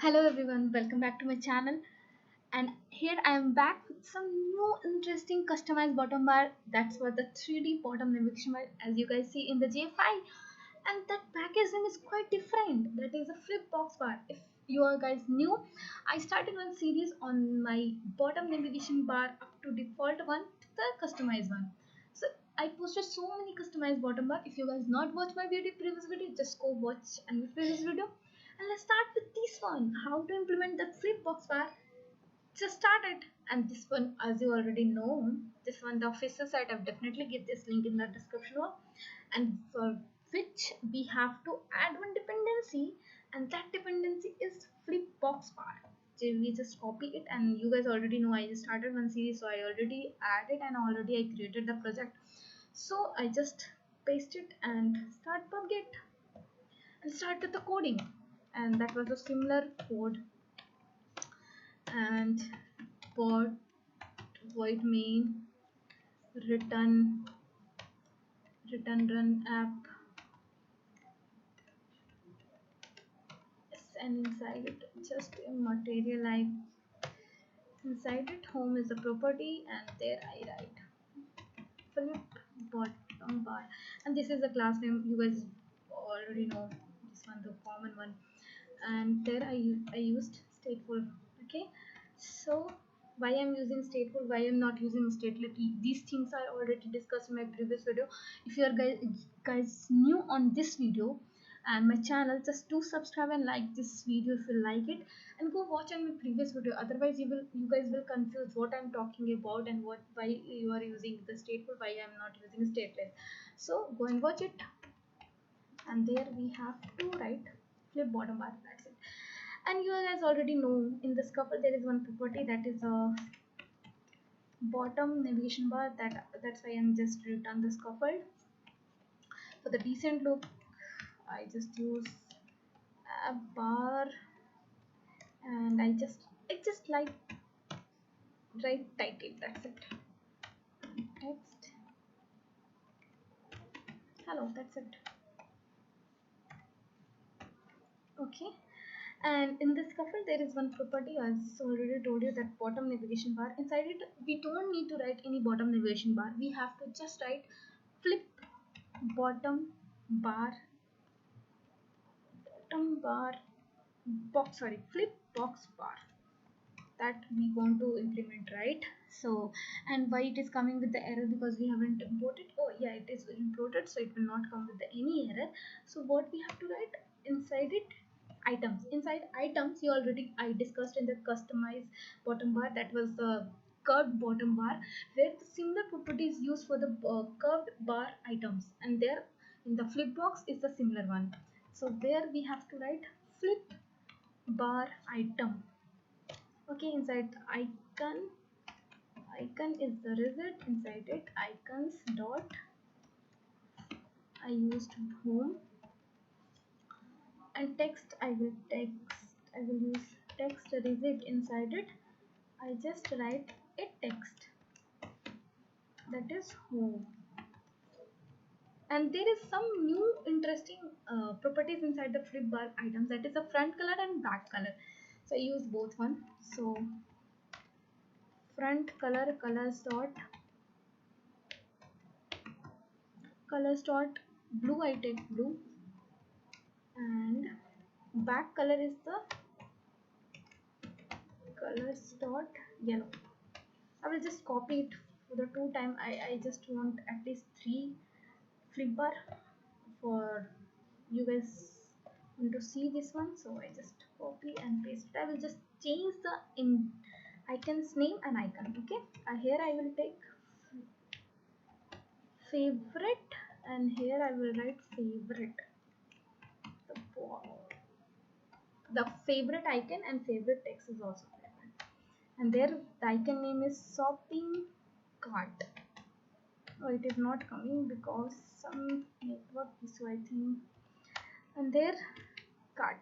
Hello everyone, welcome back to my channel. And here I am back with some new interesting customized bottom bar. That's for the 3D bottom navigation bar as you guys see in the J5. And that packaging is quite different. That is a flip box bar. If you are guys new, I started one series on my bottom navigation bar up to default one to the customized one. So I posted so many customized bottom bar. If you guys not watch my previous video, just go watch and previous video. And let's start with this one. How to implement the flip box bar. Just start it. And this one, as you already know, this one the official site. I've definitely give this link in the description box. And for which we have to add one dependency, and that dependency is FlipBoxBar. So we just copy it, and you guys already know I just started one series, so I already added and already I created the project. So I just paste it and start pubget and start with the coding. And that was a similar code. And port void main return run app. Yes, and inside it just a materialize. Inside it home is a property, and there I write flip bottom bar, and this is the class name. You guys already know this one, the common one. And there I used stateful. Okay, so why I'm using stateful, why I'm not using stateless, these things I already discussed in my previous video. If you are guys new on this video and my channel, just do subscribe and like this video if you like it, and go watch on my previous video. Otherwise you guys will confuse what I'm talking about and why you are using the stateful, why I'm not using stateless. So go and watch it. And there we have to write flip bottom bar. That's it. And you guys already know in the couple there is one property that is a bottom navigation bar. That's why I'm just return the scaffold. For the decent look, I just use a bar, and I just like write title. That's it. Text hello. That's it. Okay. And in this couple there is one property, as already told you, that bottom navigation bar. Inside it we don't need to write any bottom navigation bar. We have to just write flip bottom bar flip box bar, that we want to implement, right? So, and why it is coming with the error, because we haven't imported. Oh yeah, it is imported, so it will not come with any error. So what we have to write inside it, items. Inside items, you already I discussed in the customized bottom bar, that was the curved bottom bar, where the similar properties used for the curved bar items, and there in the flip box is the similar one. So there we have to write flip bar item. Okay, inside icon is the result. Inside it icons dot, I used home. And text, I will use text result. Inside it I just write a text, that is home. And there is some new interesting properties inside the flip bar items, that is the front color and back color. So I use both one. So front colors dot blue, I take blue, and back color is the colors dot yellow. I will just copy it for the two time. I just want at least 3 flip bar for you guys want to see this one. So I just copy and paste it. I will just change the in icon's name and icon. Okay, here I will take favorite, and here I will write favorite, the favorite icon, and favorite text is also favorite. And there the icon name is shopping cart. Oh, it is not coming because some network issue, I think. And there cart.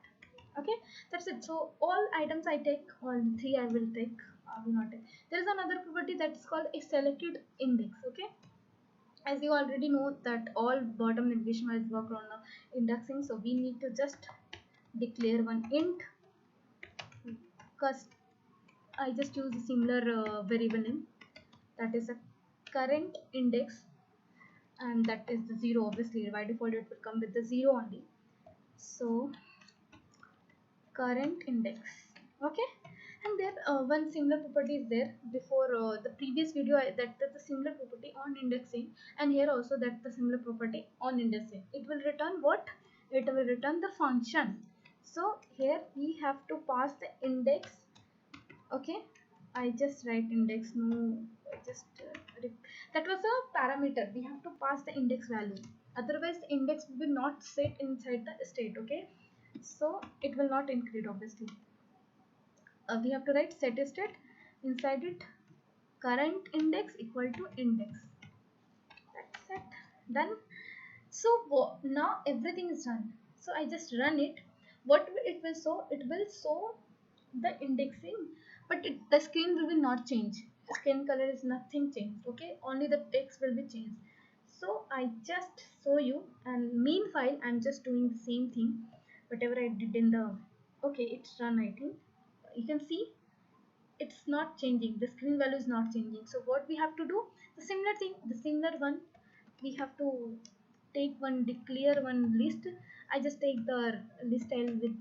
Okay, that's it. So all items I take, all 3 I will take. I will not take. There is another property that is called a selected index. Okay, as you already know that all bottom navigation is work on indexing, so we need to just declare one int cust I just use a similar variable name, that is a current index, and that is the 0. Obviously by default it will come with the 0 only. So current index, okay. And there one similar property is there before the previous video, that the similar property on indexing, and here also that the similar property on indexing. It will return what? It will return the function. So here we have to pass the index, okay. I just write index, no, I just that was a parameter. We have to pass the index value, otherwise the index will not sit inside the state, okay. So it will not include, obviously. We have to write set state, inside it current index equal to index. That's it, done. So now everything is done. So I just run it. What it will show? It will show the indexing, but the screen will not change. Screen color is nothing changed, okay, only the text will be changed. So I just show you, and meanwhile I'm just doing the same thing whatever I did in the, okay, it's run. I think you can see it's not changing, the screen value is not changing. So what we have to do, the similar thing, the similar one, we have to take one, declare one list. I just take the list style with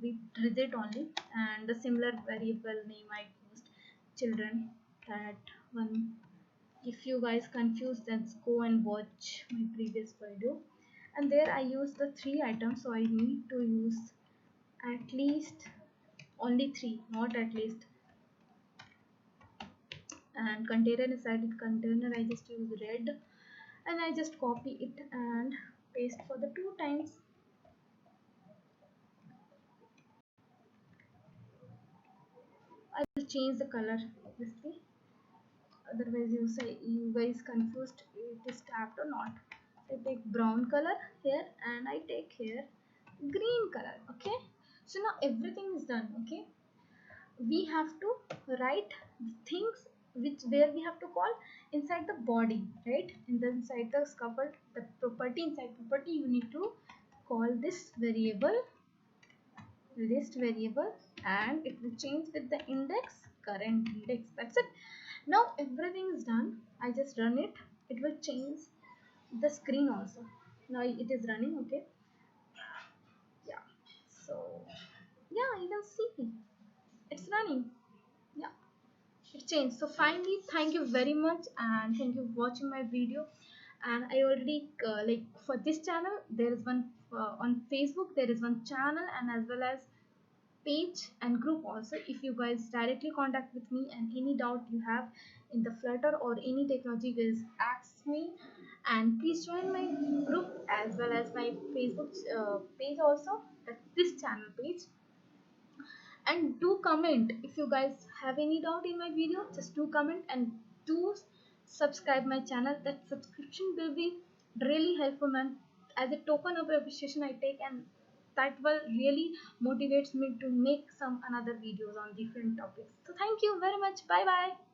rigid only, and the similar variable name I used children. That one, if you guys confused, then go and watch my previous video. And there I use the 3 items, so I need to use at least only 3, not at least. And container, inside it container I just use red, and I just copy it and paste for the 2 times. I will change the color, obviously, otherwise you say you guys confused it is tapped or not. I take brown color here, and I take here green color, okay. So now everything is done, okay. We have to write things which where we have to call inside the body, right? In the inside the scaffold, the property, inside property you need to call this variable, list variable, and it will change with the index, current index. That's it. Now everything is done. I just run it. It will change the screen also. Now it is running, okay. Yeah, so yeah, you can see it's running. Yeah, it changed. So finally, thank you very much, and thank you for watching my video. And I already like, for this channel there is one on Facebook, there is one channel, and as well as page and group also. If you guys directly contact with me, and any doubt you have in the Flutter or any technology, guys ask me. And please join my group as well as my Facebook page also, that's this channel page. And do comment if you guys have any doubt in my video. Just do comment, and do subscribe my channel. That subscription will be really helpful, man, as a token of appreciation I take, and that will really motivates me to make some another videos on different topics. So thank you very much. Bye bye.